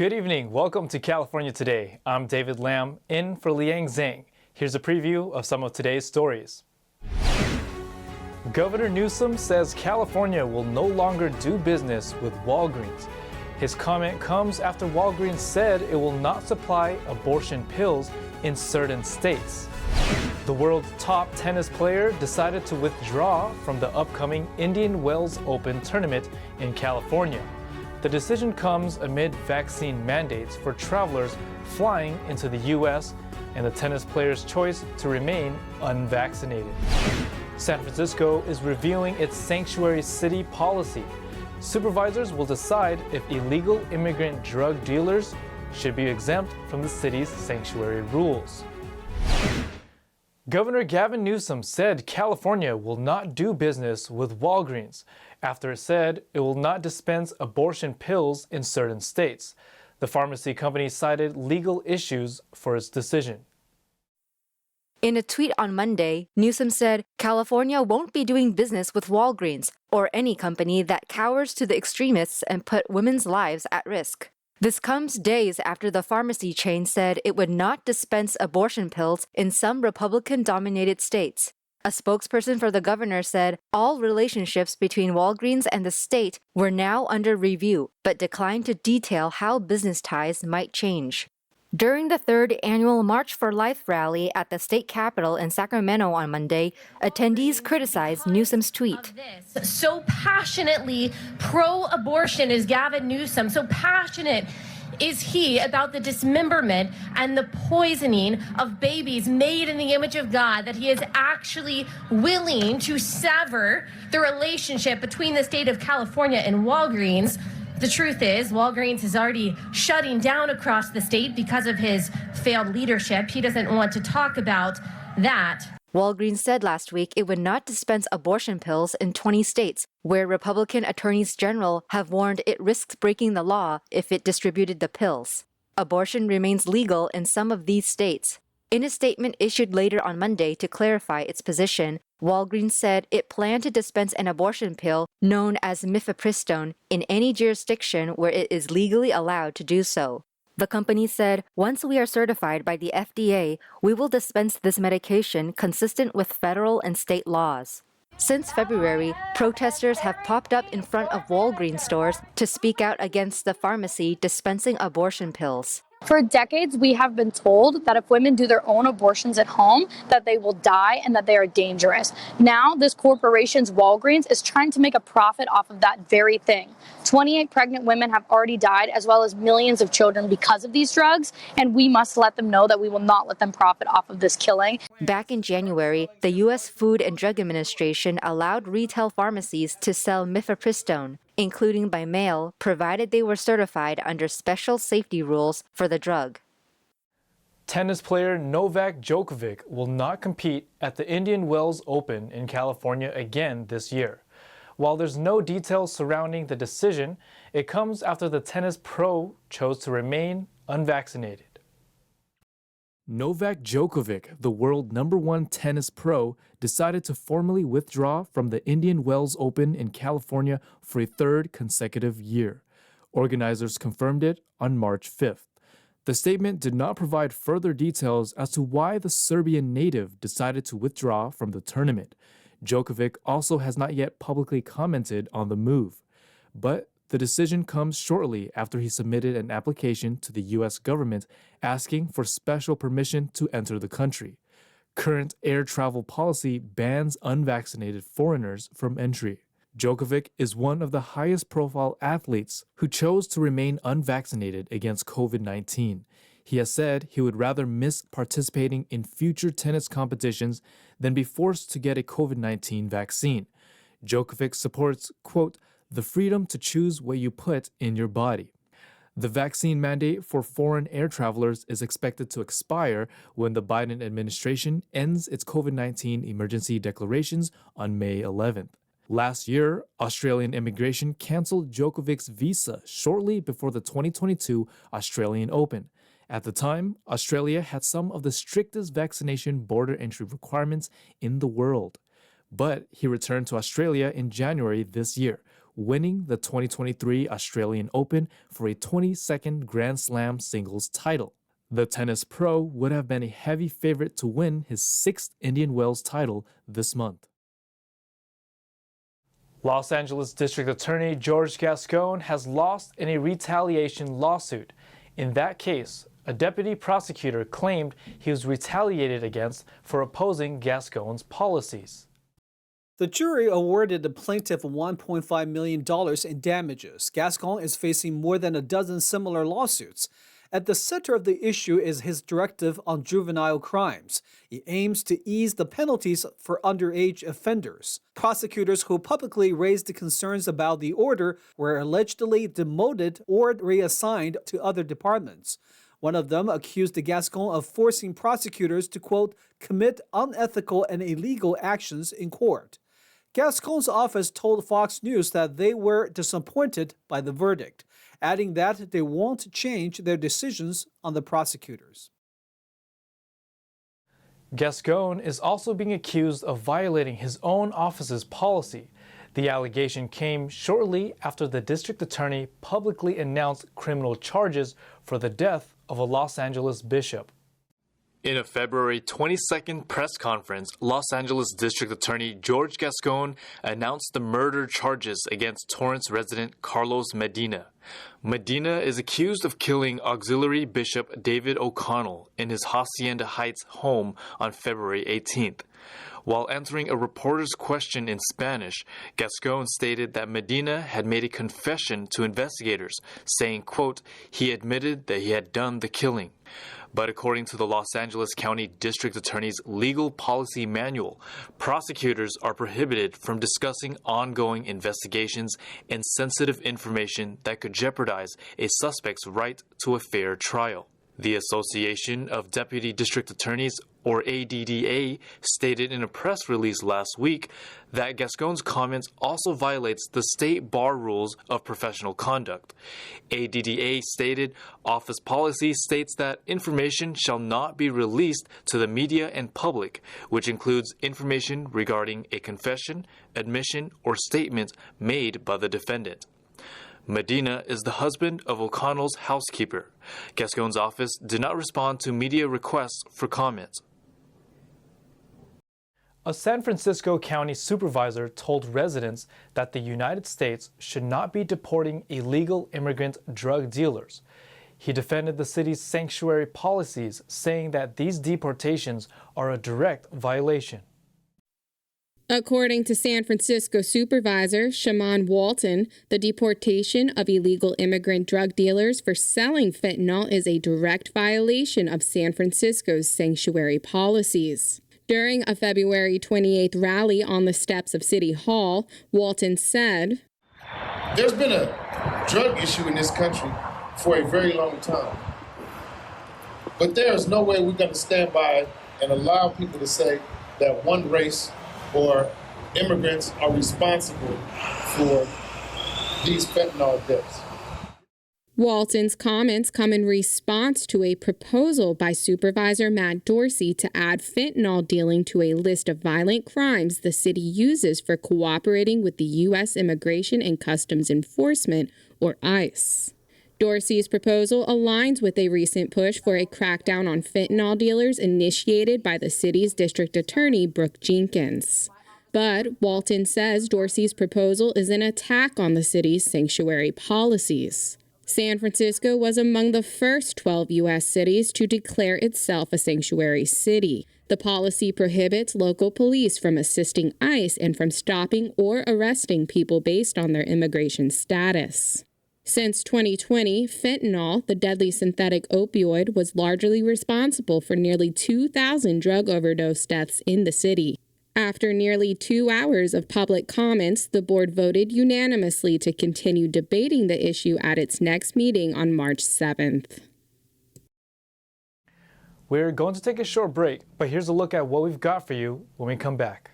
Good evening. Welcome to California Today. I'm David Lam, in for Liang Zhang. Here's a preview of some of today's stories. Governor Newsom says California will no longer do business with Walgreens. His comment comes after Walgreens said it will not supply abortion pills in certain states. The world's top tennis player decided to withdraw from the upcoming Indian Wells Open tournament in California. The decision comes amid vaccine mandates for travelers flying into the U.S. and the tennis player's choice to remain unvaccinated. San Francisco is reviewing its sanctuary city policy. Supervisors will decide if illegal immigrant drug dealers should be exempt from the city's sanctuary rules. Governor Gavin Newsom said California will not do business with Walgreens after it said it will not dispense abortion pills in certain states. The pharmacy company cited legal issues for its decision. In a tweet on Monday, Newsom said California won't be doing business with Walgreens or any company that cowers to the extremists and put women's lives at risk. This comes days after the pharmacy chain said it would not dispense abortion pills in some Republican-dominated states. A spokesperson for the governor said all relationships between Walgreens and the state were now under review, but declined to detail how business ties might change. During the third annual March for Life rally at the state capitol in Sacramento on Monday, attendees criticized Newsom's tweet. So passionately pro-abortion is Gavin Newsom. So passionate is he about the dismemberment and the poisoning of babies made in the image of God that he is actually willing to sever the relationship between the state of California and Walgreens. The truth is, Walgreens is already shutting down across the state because of his failed leadership. He doesn't want to talk about that. Walgreens said last week it would not dispense abortion pills in 20 states, where Republican attorneys general have warned it risks breaking the law if it distributed the pills. Abortion remains legal in some of these states. In a statement issued later on Monday to clarify its position, Walgreens said it planned to dispense an abortion pill known as mifepristone in any jurisdiction where it is legally allowed to do so. The company said, once we are certified by the FDA, we will dispense this medication consistent with federal and state laws. Since February, protesters have popped up in front of Walgreens stores to speak out against the pharmacy dispensing abortion pills. For decades, we have been told that if women do their own abortions at home, that they will die and that they are dangerous. Now, this corporation's Walgreens is trying to make a profit off of that very thing. 28 pregnant women have already died, as well as millions of children because of these drugs, and we must let them know that we will not let them profit off of this killing. Back in January, the U.S. Food and Drug Administration allowed retail pharmacies to sell mifepristone, including by mail, provided they were certified under special safety rules for the drug. Tennis player Novak Djokovic will not compete at the Indian Wells Open in California again this year. While there's no details surrounding the decision, it comes after the tennis pro chose to remain unvaccinated. Novak Djokovic, the world #1 tennis pro, decided to formally withdraw from the Indian Wells Open in California for a third consecutive year. Organizers confirmed it on March 5th. The statement did not provide further details as to why the Serbian native decided to withdraw from the tournament. Djokovic also has not yet publicly commented on the move. But the decision comes shortly after he submitted an application to the U.S. government asking for special permission to enter the country. Current air travel policy bans unvaccinated foreigners from entry. Djokovic is one of the highest-profile athletes who chose to remain unvaccinated against COVID-19. He has said he would rather miss participating in future tennis competitions than be forced to get a COVID-19 vaccine. Djokovic supports, quote, the freedom to choose what you put in your body. The vaccine mandate for foreign air travelers is expected to expire when the Biden administration ends its COVID-19 emergency declarations on May 11th. Last year, Australian immigration canceled Djokovic's visa shortly before the 2022 Australian Open. At the time, Australia had some of the strictest vaccination border entry requirements in the world. But he returned to Australia in January this year, winning the 2023 Australian Open for a 22nd Grand Slam singles title. The tennis pro would have been a heavy favorite to win his 6th Indian Wells title this month. Los Angeles District Attorney George Gascon has lost in a retaliation lawsuit. In that case, a deputy prosecutor claimed he was retaliated against for opposing Gascon's policies. The jury awarded the plaintiff $1.5 million in damages. Gascon is facing more than a dozen similar lawsuits. At the center of the issue is his directive on juvenile crimes. He aims to ease the penalties for underage offenders. Prosecutors who publicly raised concerns about the order were allegedly demoted or reassigned to other departments. One of them accused the Gascon of forcing prosecutors to, quote, commit unethical and illegal actions in court. Gascon's office told Fox News that they were disappointed by the verdict, adding that they won't change their decisions on the prosecutors. Gascon is also being accused of violating his own office's policy. The allegation came shortly after the district attorney publicly announced criminal charges for the death of a Los Angeles bishop. In a February 22nd press conference, Los Angeles District Attorney George Gascon announced the murder charges against Torrance resident Carlos Medina. Medina is accused of killing Auxiliary Bishop David O'Connell in his Hacienda Heights home on February 18th. While answering a reporter's question in Spanish, Gascon stated that Medina had made a confession to investigators, saying, quote, he admitted that he had done the killing. But according to the Los Angeles County District Attorney's legal policy manual, prosecutors are prohibited from discussing ongoing investigations and sensitive information that could jeopardize a suspect's right to a fair trial. The Association of Deputy District Attorneys, or ADDA, stated in a press release last week that Gascon's comments also violates the state bar rules of professional conduct. ADDA stated, office policy states that information shall not be released to the media and public, which includes information regarding a confession, admission, or statement made by the defendant. Medina is the husband of O'Connell's housekeeper. Gascon's office did not respond to media requests for comment. A San Francisco County supervisor told residents that the United States should not be deporting illegal immigrant drug dealers. He defended the city's sanctuary policies, saying that these deportations are a direct violation. According to San Francisco supervisor Shaman Walton, the deportation of illegal immigrant drug dealers for selling fentanyl is a direct violation of San Francisco's sanctuary policies. During a February 28th rally on the steps of City Hall, Walton said, there's been a drug issue in this country for a very long time. But there is no way we're going to stand by and allow people to say that one race or immigrants are responsible for these fentanyl deaths. Walton's comments come in response to a proposal by Supervisor Matt Dorsey to add fentanyl dealing to a list of violent crimes the city uses for cooperating with the U.S. Immigration and Customs Enforcement, or ICE. Dorsey's proposal aligns with a recent push for a crackdown on fentanyl dealers initiated by the city's district attorney, Brooke Jenkins. But Walton says Dorsey's proposal is an attack on the city's sanctuary policies. San Francisco was among the first 12 U.S. cities to declare itself a sanctuary city. The policy prohibits local police from assisting ICE and from stopping or arresting people based on their immigration status. Since 2020, fentanyl, the deadly synthetic opioid, was largely responsible for nearly 2,000 drug overdose deaths in the city. After nearly 2 hours of public comments, the board voted unanimously to continue debating the issue at its next meeting on March 7th. We're going to take a short break, but here's a look at what we've got for you when we come back.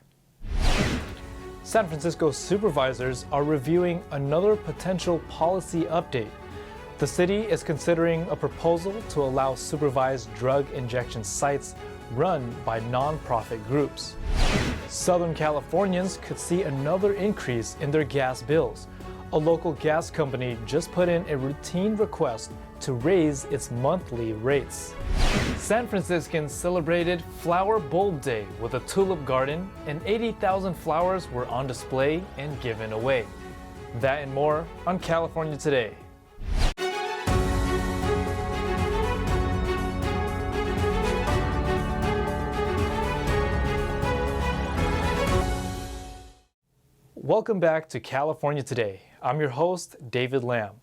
San Francisco supervisors are reviewing another potential policy update. The city is considering a proposal to allow supervised drug injection sites run by nonprofit groups. Southern Californians could see another increase in their gas bills. A local gas company just put in a routine request to raise its monthly rates. San Franciscans celebrated Flower Bulb Day with a tulip garden, and 80,000 flowers were on display and given away. That and more on California Today. Welcome back to California Today. I'm your host, David Lamb.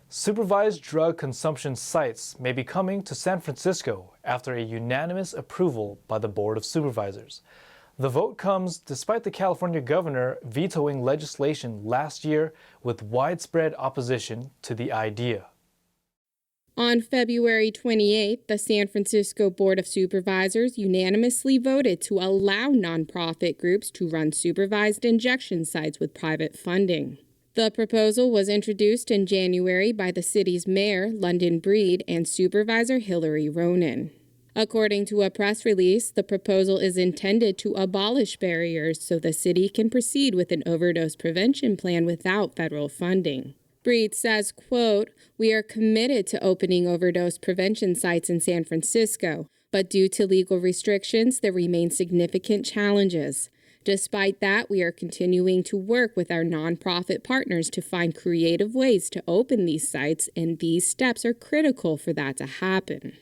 Supervised drug consumption sites may be coming to San Francisco after a unanimous approval by the Board of Supervisors. The vote comes despite the California governor vetoing legislation last year with widespread opposition to the idea. On February 28, the San Francisco Board of Supervisors unanimously voted to allow nonprofit groups to run supervised injection sites with private funding. The proposal was introduced in January by the city's mayor, London Breed, and Supervisor Hillary Ronen. According to a press release, the proposal is intended to abolish barriers so the city can proceed with an overdose prevention plan without federal funding. Breed says, quote, "We are committed to opening overdose prevention sites in San Francisco, but due to legal restrictions, there remain significant challenges. Despite that, we are continuing to work with our nonprofit partners to find creative ways to open these sites, and these steps are critical for that to happen."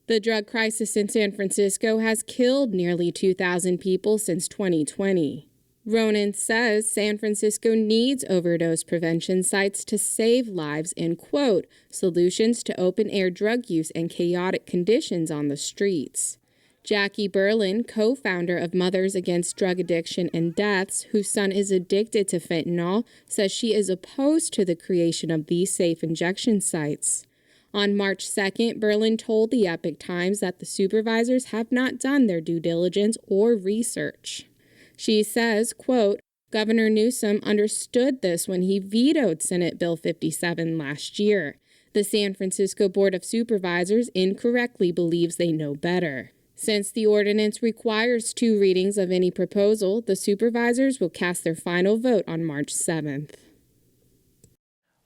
The drug crisis in San Francisco has killed nearly 2,000 people since 2020. Ronen says San Francisco needs overdose prevention sites to save lives and, quote, "solutions to open-air drug use and chaotic conditions on the streets." Jackie Berlin, co-founder of Mothers Against Drug Addiction and Deaths, whose son is addicted to fentanyl, says she is opposed to the creation of these safe injection sites. On March 2nd, Berlin told the Epoch Times that the supervisors have not done their due diligence or research. She says, quote, "Governor Newsom understood this when he vetoed Senate Bill 57 last year. The San Francisco Board of Supervisors incorrectly believes they know better." Since the ordinance requires 2 readings of any proposal, the supervisors will cast their final vote on March 7th.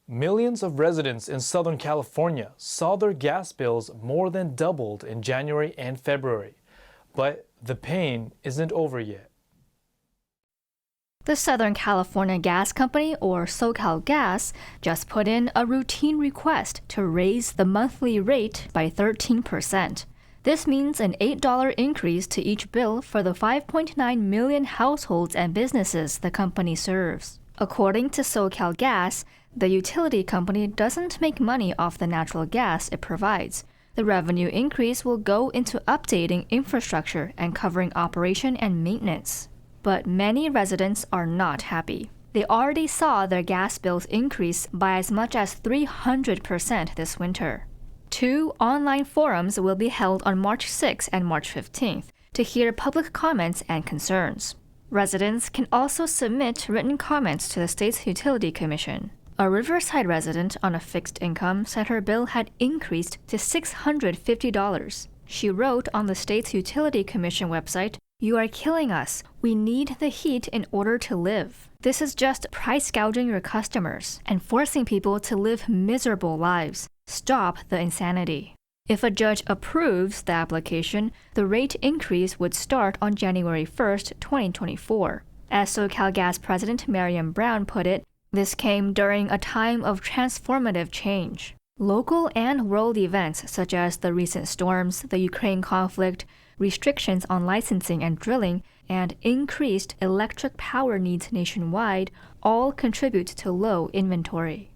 Millions of residents in Southern California saw their gas bills more than doubled in January and February. But the pain isn't over yet. The Southern California Gas Company, or SoCal Gas, just put in a routine request to raise the monthly rate by 13%. This means an $8 increase to each bill for the 5.9 million households and businesses the company serves. According to SoCal Gas, the utility company doesn't make money off the natural gas it provides. The revenue increase will go into updating infrastructure and covering operation and maintenance. But many residents are not happy. They already saw their gas bills increase by as much as 300% this winter. 2 online forums will be held on March 6 and March 15th to hear public comments and concerns. Residents can also submit written comments to the state's utility commission. A Riverside resident on a fixed income said her bill had increased to $650. She wrote on the state's utility commission website, "You are killing us. We need the heat in order to live. This is just price gouging your customers and forcing people to live miserable lives. Stop the insanity." If a judge approves the application, the rate increase would start on January 1st, 2024. As SoCal Gas President Mariam Brown put it, this came during a time of transformative change. Local and world events such as the recent storms, the Ukraine conflict, restrictions on licensing and drilling, and increased electric power needs nationwide all contribute to low inventory.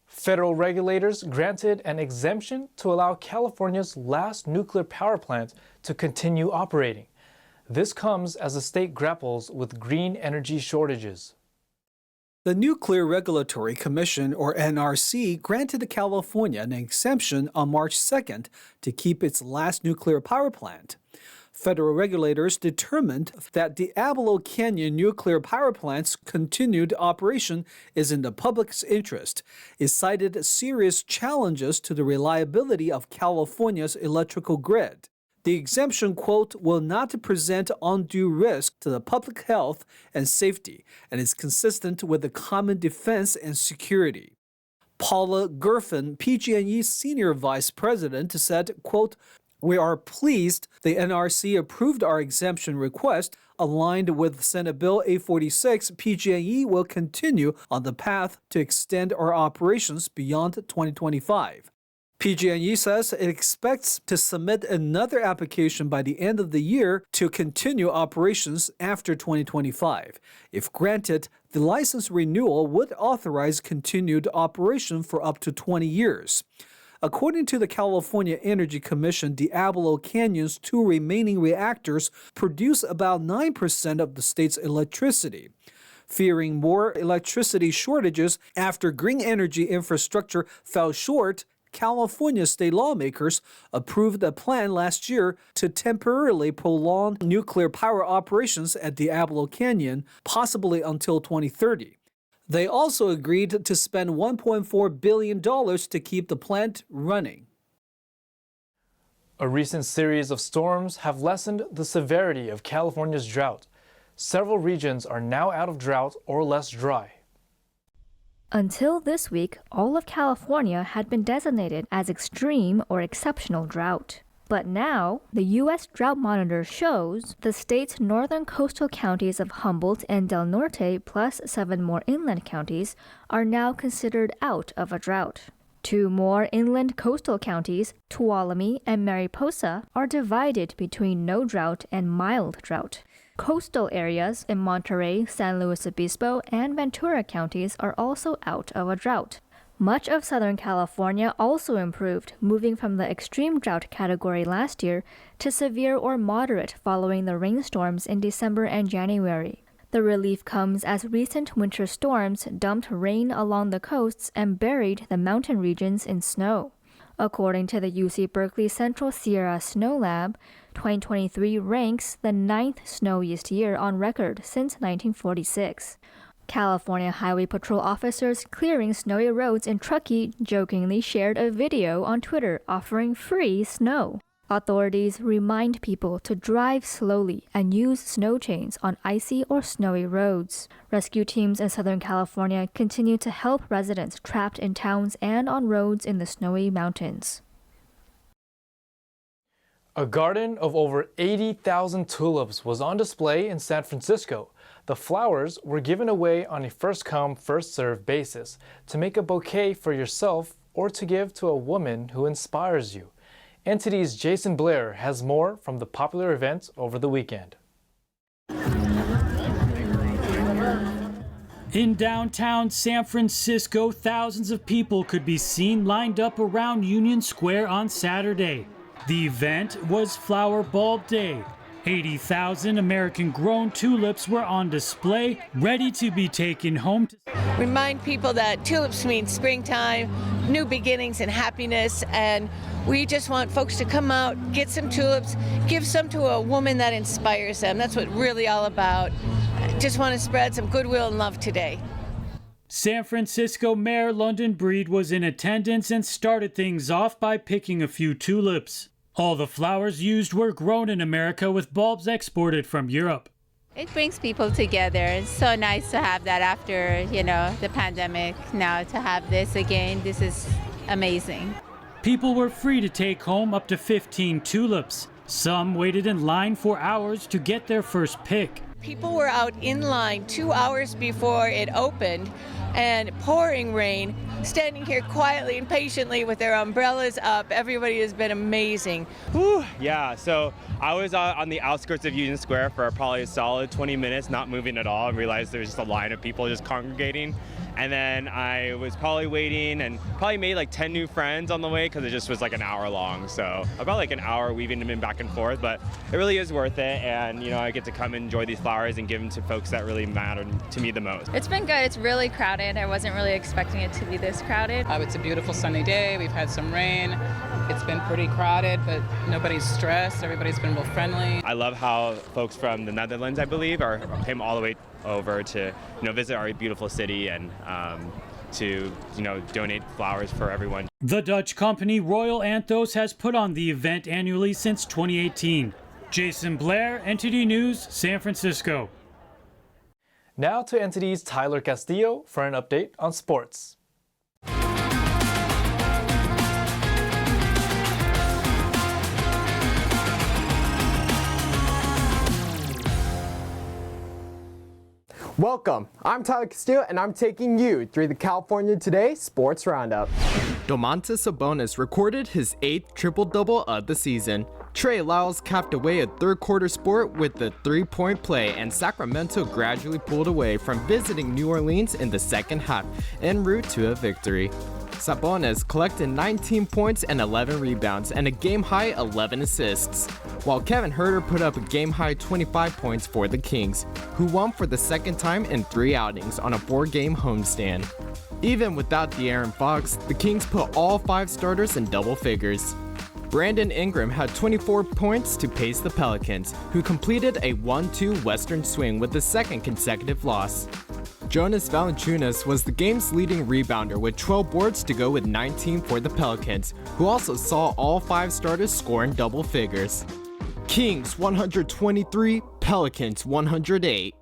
Federal regulators granted an exemption to allow California's last nuclear power plant to continue operating. This comes as the state grapples with green energy shortages. The Nuclear Regulatory Commission, or NRC, granted California an exemption on March 2nd to keep its last nuclear power plant. Federal regulators determined that Diablo Canyon nuclear power plant's continued operation is in the public's interest. It cited serious challenges to the reliability of California's electrical grid. The exemption, quote, will not present undue risk to the public health and safety and is consistent with the common defense and security. Paula Gerfen, PG&E Senior Vice President, said, quote, we are pleased the NRC approved our exemption request. Aligned with Senate Bill 846, PG&E will continue on the path to extend our operations beyond 2025. PG&E says it expects to submit another application by the end of the year to continue operations after 2025. If granted, the license renewal would authorize continued operation for up to 20 years. According to the California Energy Commission, Diablo Canyon's 2 remaining reactors produce about 9% of the state's electricity. Fearing more electricity shortages after green energy infrastructure fell short, California state lawmakers approved a plan last year to temporarily prolong nuclear power operations at Diablo Canyon, possibly until 2030. They also agreed to spend $1.4 billion to keep the plant running. A recent series of storms have lessened the severity of California's drought. Several regions are now out of drought or less dry. Until this week, all of California had been designated as extreme or exceptional drought. But now, the U.S. Drought Monitor shows the state's northern coastal counties of Humboldt and Del Norte, plus 7 more inland counties, are now considered out of a drought. 2 more inland coastal counties, Tuolumne and Mariposa, are divided between no drought and mild drought. Coastal areas in Monterey, San Luis Obispo, and Ventura counties are also out of a drought. Much of Southern California also improved, moving from the extreme drought category last year to severe or moderate following the rainstorms in December and January. The relief comes as recent winter storms dumped rain along the coasts and buried the mountain regions in snow. According to the UC Berkeley Central Sierra Snow Lab, 2023 ranks the 9th snowiest year on record since 1946. California Highway Patrol officers clearing snowy roads in Truckee jokingly shared a video on Twitter offering free snow. Authorities remind people to drive slowly and use snow chains on icy or snowy roads. Rescue teams in Southern California continue to help residents trapped in towns and on roads in the snowy mountains. A garden of over 80,000 tulips was on display in San Francisco. The flowers were given away on a first-come, first-served basis to make a bouquet for yourself or to give to a woman who inspires you. NTD's Jason Blair has more from the popular event over the weekend. In downtown San Francisco, thousands of people could be seen lined up around Union Square on Saturday. The event was Flower Bulb Day. 80,000 American-grown tulips were on display, ready to be taken home. Remind people that tulips mean springtime, new beginnings and happiness, and we just want folks to come out, get some tulips, give some to a woman that inspires them. That's what really all about. Just want to spread some goodwill and love today. San Francisco Mayor London Breed was in attendance and started things off by picking a few tulips. All the flowers used were grown in America with bulbs exported from Europe. It brings people together. It's so nice to have that after, the pandemic. Now to have this again, this is amazing. People were free to take home up to 15 tulips. Some waited in line for hours to get their first pick. People were out in line 2 hours before it opened, and pouring rain, standing here quietly and patiently with their umbrellas up. Everybody has been amazing. Whew, yeah, so I was on the outskirts of Union Square for probably a solid 20 minutes, not moving at all, and realized there was just a line of people just congregating. And then I was probably waiting and probably made like 10 new friends on the way because it just was like an hour long. So about like an hour weaving them in back and forth, but it really is worth it. And, I get to come and enjoy these flowers and give them to folks that really matter to me the most. It's been good. It's really crowded. I wasn't really expecting it to be this crowded. It's a beautiful sunny day. We've had some rain. It's been pretty crowded, but nobody's stressed. Everybody's been real friendly. I love how folks from the Netherlands, I believe, came all the way over to visit our beautiful city and to, donate flowers for everyone. The Dutch company Royal Anthos has put on the event annually since 2018. Jason Blair, NTD News, San Francisco. Now to NTD's Tyler Castillo for an update on sports. Welcome, I'm Tyler Castillo and I'm taking you through the California Today Sports Roundup. Domantas Sabonis recorded his 8th triple-double of the season. Trey Lyles capped away a third-quarter sport with the three-point play, and Sacramento gradually pulled away from visiting New Orleans in the second half, en route to a victory. Sabonis collected 19 points and 11 rebounds and a game-high 11 assists, while Kevin Huerter put up a game-high 25 points for the Kings, who won for the second time in 3 outings on a 4-game homestand. Even without De'Aaron Fox, the Kings put all 5 starters in double figures. Brandon Ingram had 24 points to pace the Pelicans, who completed a 1-2 Western swing with the second consecutive loss. Jonas Valanciunas was the game's leading rebounder with 12 boards to go with 19 for the Pelicans, who also saw all 5 starters score in double figures. Kings 123, Pelicans 108.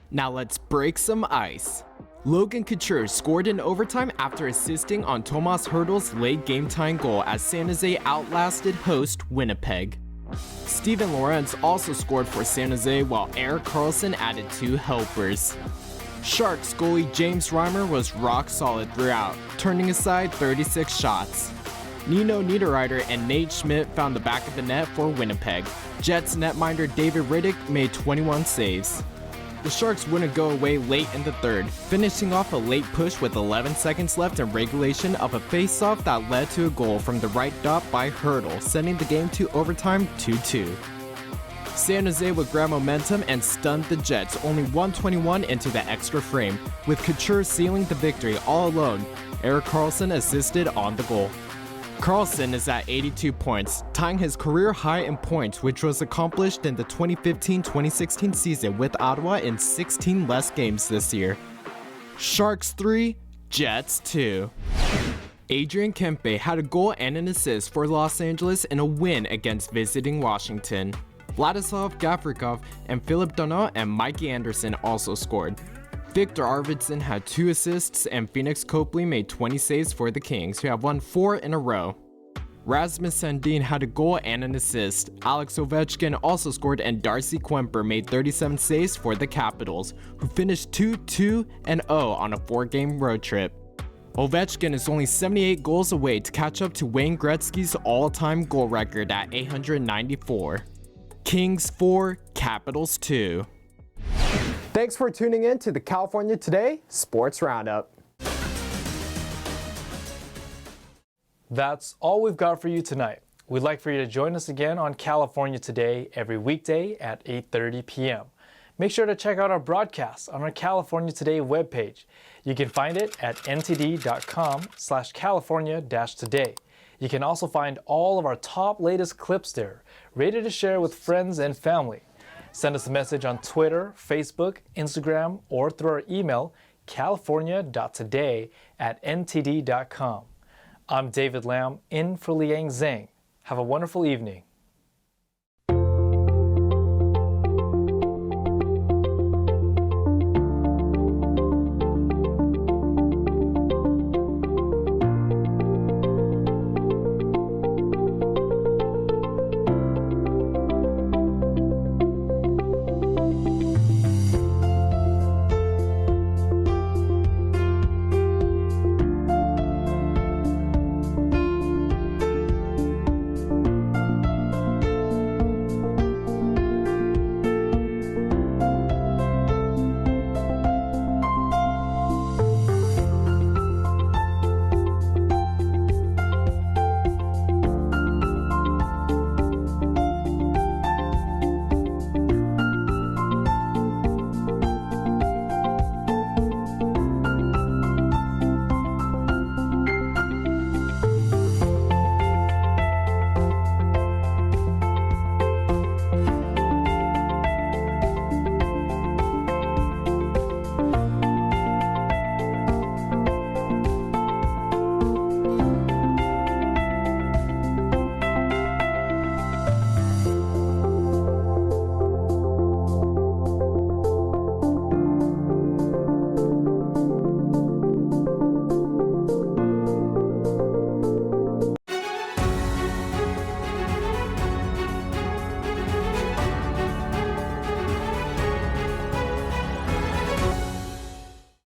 Now let's break some ice. Logan Couture scored in overtime after assisting on Tomas Hertl's late game-tying goal as San Jose outlasted host Winnipeg. Steven Lorentz also scored for San Jose while Erik Karlsson added 2 helpers. Sharks goalie James Reimer was rock solid throughout, turning aside 36 shots. Nino Niederreiter and Nate Schmidt found the back of the net for Winnipeg. Jets netminder David Riddick made 21 saves. The Sharks wouldn't go away late in the third, finishing off a late push with 11 seconds left in regulation of a face-off that led to a goal from the right dot by Hertl, sending the game to overtime 2-2. San Jose would grab momentum and stunned the Jets only 121 into the extra frame, with Couture sealing the victory all alone. Erik Karlsson assisted on the goal. Karlsson is at 82 points, tying his career high in points, which was accomplished in the 2015-2016 season with Ottawa in 16 less games this year. Sharks 3, Jets 2. Adrian Kempe had a goal and an assist for Los Angeles in a win against visiting Washington. Vladislav Gavrikov and Philip Donat and Mikey Anderson also scored. Victor Arvidsson had 2 assists, and Phoenix Copley made 20 saves for the Kings, who have won 4 in a row. Rasmus Sandin had a goal and an assist. Alex Ovechkin also scored, and Darcy Kuemper made 37 saves for the Capitals, who finished 2-2-0 on a 4-game road trip. Ovechkin is only 78 goals away to catch up to Wayne Gretzky's all-time goal record at 894. Kings 4, Capitals 2. Thanks for tuning in to the California Today Sports Roundup. That's all we've got for you tonight. We'd like for you to join us again on California Today every weekday at 8:30 p.m. Make sure to check out our broadcasts on our California Today webpage. You can find it at ntd.com/California-Today. You can also find all of our top latest clips there, ready to share with friends and family. Send us a message on Twitter, Facebook, Instagram, or through our email, california.today@ntd.com. I'm David Lam, in for Liang Zhang. Have a wonderful evening.